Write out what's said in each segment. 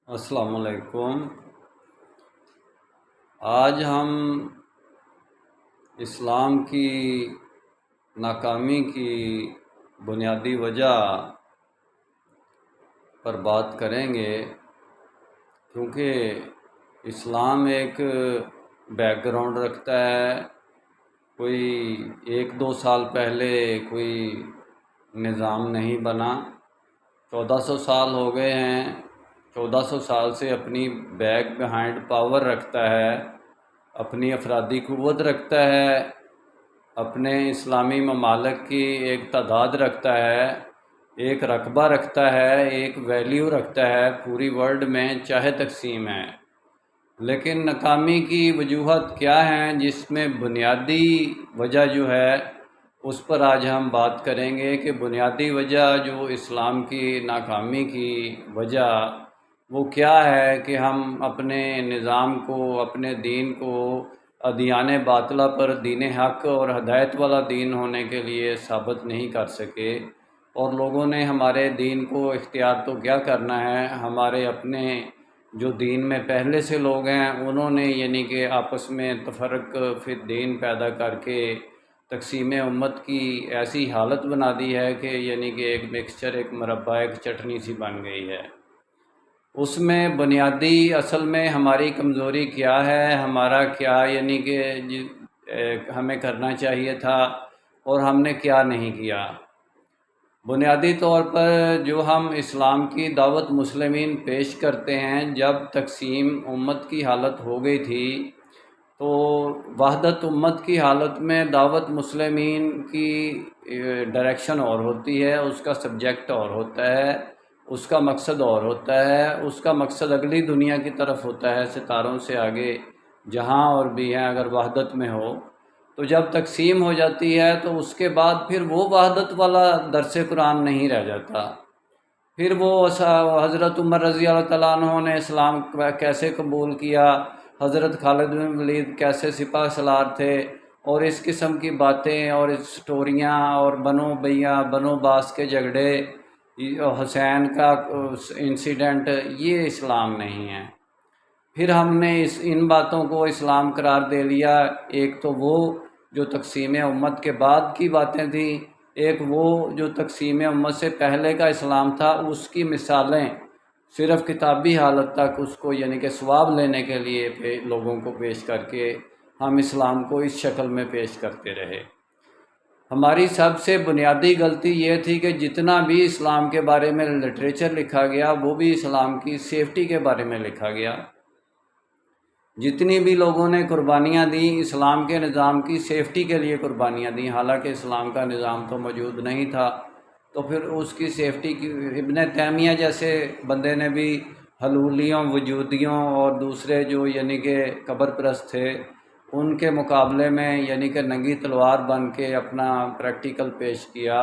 السلام علیکم۔ آج ہم اسلام کی ناکامی کی بنیادی وجہ پر بات کریں گے، کیونکہ اسلام ایک بیک گراؤنڈ رکھتا ہے۔ کوئی 1-2 سال پہلے کوئی نظام نہیں بنا، 1400 سال ہو گئے ہیں۔ 1400 سال سے اپنی بیک بہائنڈ پاور رکھتا ہے، اپنی افرادی قوت رکھتا ہے، اپنے اسلامی ممالک کی ایک تعداد رکھتا ہے، ایک رقبہ رکھتا ہے، ایک ویلیو رکھتا ہے پوری ورلڈ میں، چاہے تقسیم ہے۔ لیکن ناکامی کی وجوہات کیا ہیں، جس میں بنیادی وجہ جو ہے اس پر آج ہم بات کریں گے کہ بنیادی وجہ جو اسلام کی ناکامی کی وجہ وہ کیا ہے کہ ہم اپنے نظام کو، اپنے دین کو ادیان باطلہ پر دین حق اور ہدایت والا دین ہونے کے لیے ثابت نہیں کر سکے، اور لوگوں نے ہمارے دین کو اختیار تو کیا کرنا ہے، ہمارے اپنے جو دین میں پہلے سے لوگ ہیں انہوں نے یعنی کہ آپس میں تفرق فی الدین پیدا کر کے تقسیم امت کی ایسی حالت بنا دی ہے کہ یعنی کہ ایک مکسچر، ایک مربع، ایک چٹنی سی بن گئی ہے۔ اس میں بنیادی اصل میں ہماری کمزوری کیا ہے، ہمارا کیا یعنی کہ ہمیں کرنا چاہیے تھا اور ہم نے کیا نہیں کیا۔ بنیادی طور پر جو ہم اسلام کی دعوت مسلمین پیش کرتے ہیں، جب تقسیم امت کی حالت ہو گئی تھی تو وحدت امت کی حالت میں دعوت مسلمین کی ڈائریکشن اور ہوتی ہے، اس کا سبجیکٹ اور ہوتا ہے، اس کا مقصد اور ہوتا ہے۔ اس کا مقصد اگلی دنیا کی طرف ہوتا ہے، ستاروں سے آگے جہاں اور بھی ہیں اگر وحدت میں ہو۔ تو جب تقسیم ہو جاتی ہے تو اس کے بعد پھر وہ وحدت والا درس قرآن نہیں رہ جاتا۔ پھر وہ حضرت عمر رضی اللہ تعالیٰ عنہ نے اسلام کیسے قبول کیا، حضرت خالد بن ولید کیسے سپہ سالار تھے، اور اس قسم کی باتیں اور سٹوریاں اور بنو بیاں بنو باس کے جھگڑے، حسین کا انسیڈنٹ، یہ اسلام نہیں ہے۔ پھر ہم نے ان باتوں کو اسلام قرار دے لیا۔ ایک تو وہ جو تقسیم امت کے بعد کی باتیں تھیں، ایک وہ جو تقسیم امت سے پہلے کا اسلام تھا، اس کی مثالیں صرف کتابی حالت تک اس کو یعنی کہ ثواب لینے کے لیے لوگوں کو پیش کر کے ہم اسلام کو اس شکل میں پیش کرتے رہے۔ ہماری سب سے بنیادی غلطی یہ تھی کہ جتنا بھی اسلام کے بارے میں لٹریچر لکھا گیا وہ بھی اسلام کی سیفٹی کے بارے میں لکھا گیا۔ جتنی بھی لوگوں نے قربانیاں دیں اسلام کے نظام کی سیفٹی کے لیے قربانیاں دیں، حالانکہ اسلام کا نظام تو موجود نہیں تھا، تو پھر اس کی سیفٹی کی ابن تیمیہ جیسے بندے نے بھی حلولیوں، وجودیوں اور دوسرے جو یعنی کہ قبر پرست تھے ان کے مقابلے میں یعنی کہ ننگی تلوار بن کے اپنا پریکٹیکل پیش کیا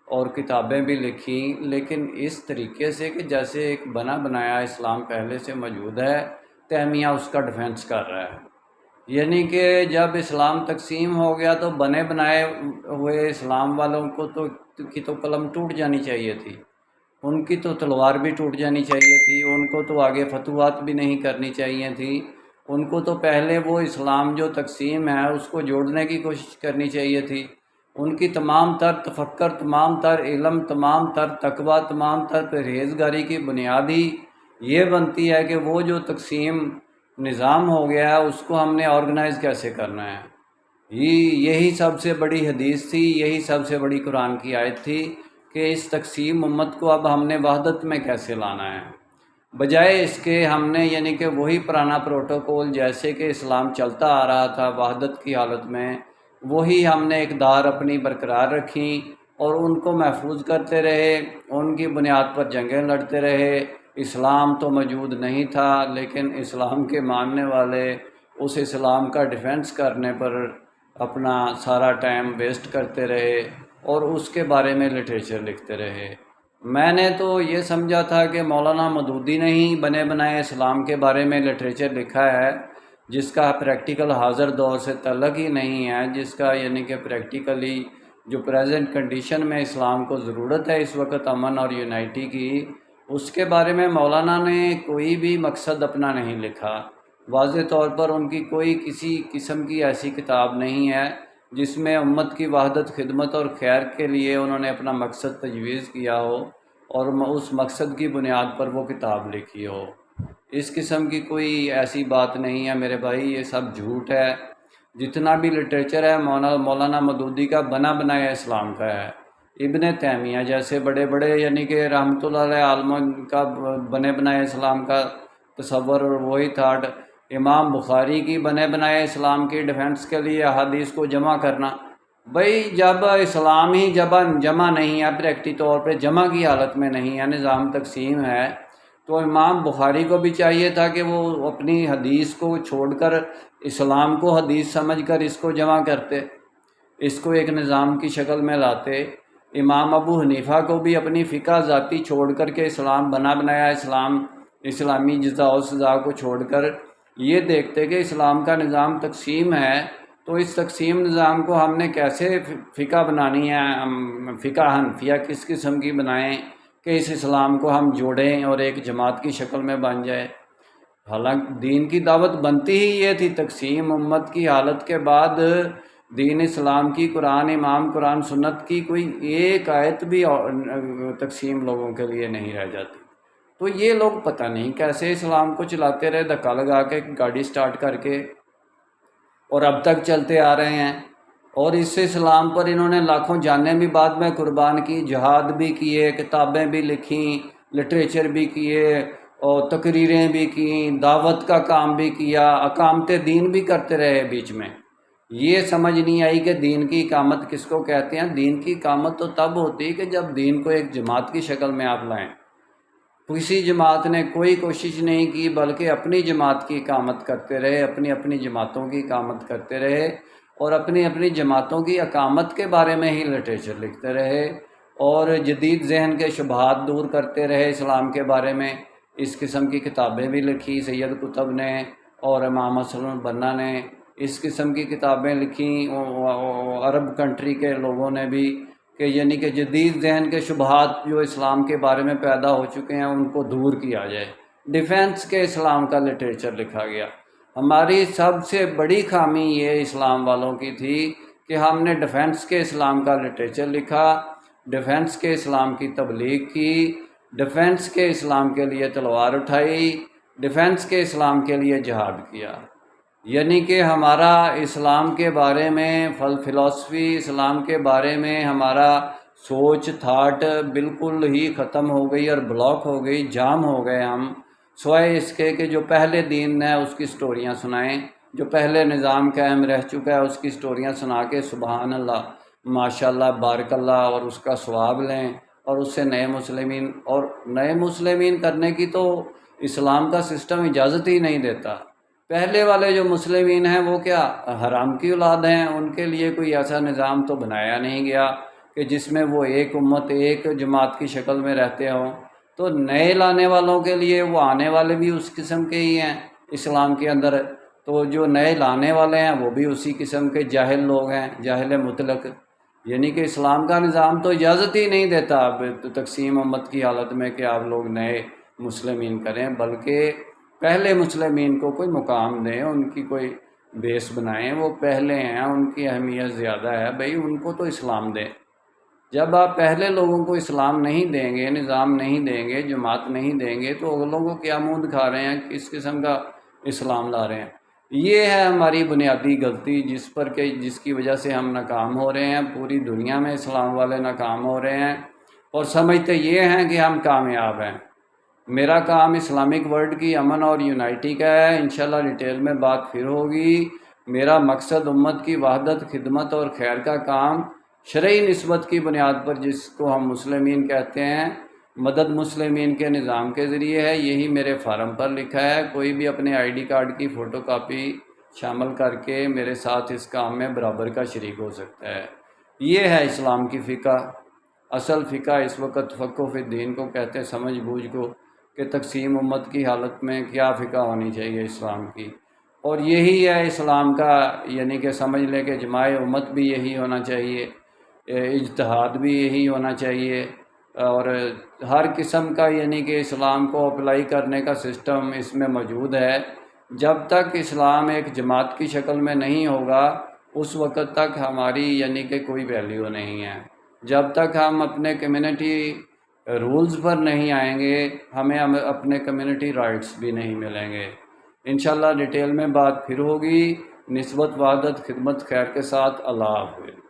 اور کتابیں بھی لکھیں، لیکن اس طریقے سے کہ جیسے ایک بنا بنایا اسلام پہلے سے موجود ہے، تیمیہ اس کا ڈیفنس کر رہا ہے۔ یعنی کہ جب اسلام تقسیم ہو گیا تو بنے بنائے ہوئے اسلام والوں کو کی تو قلم ٹوٹ جانی چاہیے تھی، ان کی تو تلوار بھی ٹوٹ جانی چاہیے تھی، ان کو تو آگے فتوحات بھی نہیں کرنی چاہیے تھی، ان کو تو پہلے وہ اسلام جو تقسیم ہے اس کو جوڑنے کی کوشش کرنی چاہیے تھی۔ ان کی تمام تر تفکر، تمام تر علم، تمام تر تقویٰ، تمام تر پرہیزگاری کی بنیادی یہ بنتی ہے کہ وہ جو تقسیم نظام ہو گیا ہے اس کو ہم نے آرگنائز کیسے کرنا ہے۔ یہی سب سے بڑی حدیث تھی، یہی سب سے بڑی قرآن کی آیت تھی کہ اس تقسیم امت کو اب ہم نے وحدت میں کیسے لانا ہے۔ بجائے اس کے ہم نے یعنی کہ وہی پرانا پروٹوکول جیسے کہ اسلام چلتا آ رہا تھا وحدت کی حالت میں، وہی ہم نے اقدار اپنی برقرار رکھیں اور ان کو محفوظ کرتے رہے، ان کی بنیاد پر جنگیں لڑتے رہے۔ اسلام تو موجود نہیں تھا لیکن اسلام کے ماننے والے اس اسلام کا ڈیفنس کرنے پر اپنا سارا ٹائم ویسٹ کرتے رہے اور اس کے بارے میں لٹریچر لکھتے رہے۔ میں نے تو یہ سمجھا تھا کہ مولانا مودودی نے ہی بنے بنائے اسلام کے بارے میں لٹریچر لکھا ہے، جس کا پریکٹیکل حاضر دور سے تعلق ہی نہیں ہے، جس کا یعنی کہ پریکٹیکلی جو پریزنٹ کنڈیشن میں اسلام کو ضرورت ہے اس وقت امن اور یونائٹی کی، اس کے بارے میں مولانا نے کوئی بھی مقصد اپنا نہیں لکھا، واضح طور پر ان کی کوئی کسی قسم کی ایسی کتاب نہیں ہے جس میں امت کی وحدت، خدمت اور خیر کے لیے انہوں نے اپنا مقصد تجویز کیا ہو اور اس مقصد کی بنیاد پر وہ کتاب لکھی ہو۔ اس قسم کی کوئی ایسی بات نہیں ہے میرے بھائی، یہ سب جھوٹ ہے۔ جتنا بھی لٹریچر ہے مولانا مودودی کا بنا بنایا اسلام کا ہے۔ ابن تیمیہ جیسے بڑے بڑے یعنی کہ رحمۃ اللہ علیہ عالموں کا بنے بنائے اسلام کا تصور اور وہی تھاٹ، امام بخاری کی بنے بنائے اسلام کی ڈیفنس کے لیے احادیث کو جمع کرنا۔ بھئی جب اسلام ہی جمع نہیں ہے، پریکٹی طور پہ جمع کی حالت میں نہیں ہے، نظام تقسیم ہے، تو امام بخاری کو بھی چاہیے تھا کہ وہ اپنی حدیث کو چھوڑ کر اسلام کو حدیث سمجھ کر اس کو جمع کرتے، اس کو ایک نظام کی شکل میں لاتے۔ امام ابو حنیفہ کو بھی اپنی فقہ ذاتی چھوڑ کر کے اسلام بنا بنایا اسلامی جزا و سزا کو چھوڑ کر یہ دیکھتے کہ اسلام کا نظام تقسیم ہے، تو اس تقسیم نظام کو ہم نے کیسے فقہ بنانی ہے، فقہ حنفیہ کس قسم کی بنائیں کہ اس اسلام کو ہم جوڑیں اور ایک جماعت کی شکل میں بن جائے۔ حالانکہ دین کی دعوت بنتی ہی یہ تھی، تقسیم امت کی حالت کے بعد دین اسلام کی قرآن سنت کی کوئی ایک آیت بھی تقسیم لوگوں کے لیے نہیں رہ جاتی۔ تو یہ لوگ پتہ نہیں کیسے اسلام کو چلاتے رہے، دھکا لگا کے گاڑی سٹارٹ کر کے، اور اب تک چلتے آ رہے ہیں۔ اور اس اسلام پر انہوں نے لاکھوں جانیں بھی بعد میں قربان کی، جہاد بھی کیے، کتابیں بھی لکھیں، لٹریچر بھی کیے اور تقریریں بھی کیں، دعوت کا کام بھی کیا، اقامت دین بھی کرتے رہے بیچ میں۔ یہ سمجھ نہیں آئی کہ دین کی اقامت کس کو کہتے ہیں۔ دین کی اقامت تو تب ہوتی ہے کہ جب دین کو ایک جماعت کی شکل میں آپ لائیں۔ کسی جماعت نے کوئی کوشش نہیں کی بلکہ اپنی جماعت کی اقامت کرتے رہے، اپنی اپنی جماعتوں کی اقامت کرتے رہے اور اپنی اپنی جماعتوں کی اقامت کے بارے میں ہی لٹریچر لکھتے رہے اور جدید ذہن کے شبہات دور کرتے رہے اسلام کے بارے میں۔ اس قسم کی کتابیں بھی لکھی سید قطب نے اور امام حسن البنا نے، اس قسم کی کتابیں لکھیں عرب کنٹری کے لوگوں نے بھی، کہ یعنی کہ جدید ذہن کے شبہات جو اسلام کے بارے میں پیدا ہو چکے ہیں ان کو دور کیا جائے۔ ڈیفینس کے اسلام کا لٹریچر لکھا گیا۔ ہماری سب سے بڑی خامی یہ اسلام والوں کی تھی کہ ہم نے ڈیفینس کے اسلام کا لٹریچر لکھا، ڈیفینس کے اسلام کی تبلیغ کی، ڈیفینس کے اسلام کے لیے تلوار اٹھائی، ڈیفینس کے اسلام کے لیے جہاد کیا۔ یعنی کہ ہمارا اسلام کے بارے میں فلسفی، اسلام کے بارے میں ہمارا سوچ تھاٹ بالکل ہی ختم ہو گئی اور بلاک ہو گئی، جام ہو گئے ہم، سوائے اس کے کہ جو پہلے دین ہے اس کی سٹوریاں سنائیں، جو پہلے نظام قائم رہ چکا ہے اس کی سٹوریاں سنا کے سبحان اللہ، ماشاءاللہ، بارک اللہ اور اس کا ثواب لیں اور اس سے نئے مسلمین کرنے کی تو اسلام کا سسٹم اجازت ہی نہیں دیتا۔ پہلے والے جو مسلمین ہیں وہ کیا حرام کی اولاد ہیں، ان کے لیے کوئی ایسا نظام تو بنایا نہیں گیا کہ جس میں وہ ایک امت، ایک جماعت کی شکل میں رہتے ہوں۔ تو نئے لانے والوں کے لیے وہ آنے والے بھی اس قسم کے ہی ہیں اسلام کے اندر، تو جو نئے لانے والے ہیں وہ بھی اسی قسم کے جاہل لوگ ہیں، جاہل مطلق، یعنی کہ اسلام کا نظام تو اجازت ہی نہیں دیتا اب تقسیم امت کی حالت میں کہ آپ لوگ نئے مسلمین کریں، بلکہ پہلے مسلمین کو کوئی مقام دیں، ان کی کوئی بیس بنائیں، وہ پہلے ہیں، ان کی اہمیت زیادہ ہے، بھئی ان کو تو اسلام دیں۔ جب آپ پہلے لوگوں کو اسلام نہیں دیں گے، نظام نہیں دیں گے، جماعت نہیں دیں گے، تو اگلوں کو کیا منہ دکھا رہے ہیں، کس قسم کا اسلام لا رہے ہیں؟ یہ ہے ہماری بنیادی غلطی جس کی وجہ سے ہم ناکام ہو رہے ہیں، پوری دنیا میں اسلام والے ناکام ہو رہے ہیں اور سمجھتے یہ ہیں کہ ہم کامیاب ہیں۔ میرا کام اسلامک ورلڈ کی امن اور یونائٹی کا ہے، انشاءاللہ ڈیٹیل میں بات پھر ہوگی۔ میرا مقصد امت کی وحدت، خدمت اور خیر کا کام شرعی نسبت کی بنیاد پر، جس کو ہم مسلمین کہتے ہیں، مدد مسلمین کے نظام کے ذریعے ہے۔ یہی میرے فارم پر لکھا ہے، کوئی بھی اپنے آئی ڈی کارڈ کی فوٹو کاپی شامل کر کے میرے ساتھ اس کام میں برابر کا شریک ہو سکتا ہے۔ یہ ہے اسلام کی فقہ۔ اصل فقہ اس وقت فقہ فی الدین کو کہتے ہیں، سمجھ بوجھ کو، کہ تقسیم امت کی حالت میں کیا فقہ ہونی چاہیے اسلام کی، اور یہی ہے اسلام کا، یعنی کہ سمجھ لیں کہ اجماع امت بھی یہی ہونا چاہیے، اجتہاد بھی یہی ہونا چاہیے، اور ہر قسم کا یعنی کہ اسلام کو اپلائی کرنے کا سسٹم اس میں موجود ہے۔ جب تک اسلام ایک جماعت کی شکل میں نہیں ہوگا اس وقت تک ہماری یعنی کہ کوئی ویلیو نہیں ہے۔ جب تک ہم اپنے کمیونٹی رولز پر نہیں آئیں گے ہمیں اپنے کمیونٹی رائٹس بھی نہیں ملیں گے۔ انشاءاللہ ڈیٹیل میں بات پھر ہوگی۔ نسبت وحدت خدمت خیر کے ساتھ، اللہ حافظ۔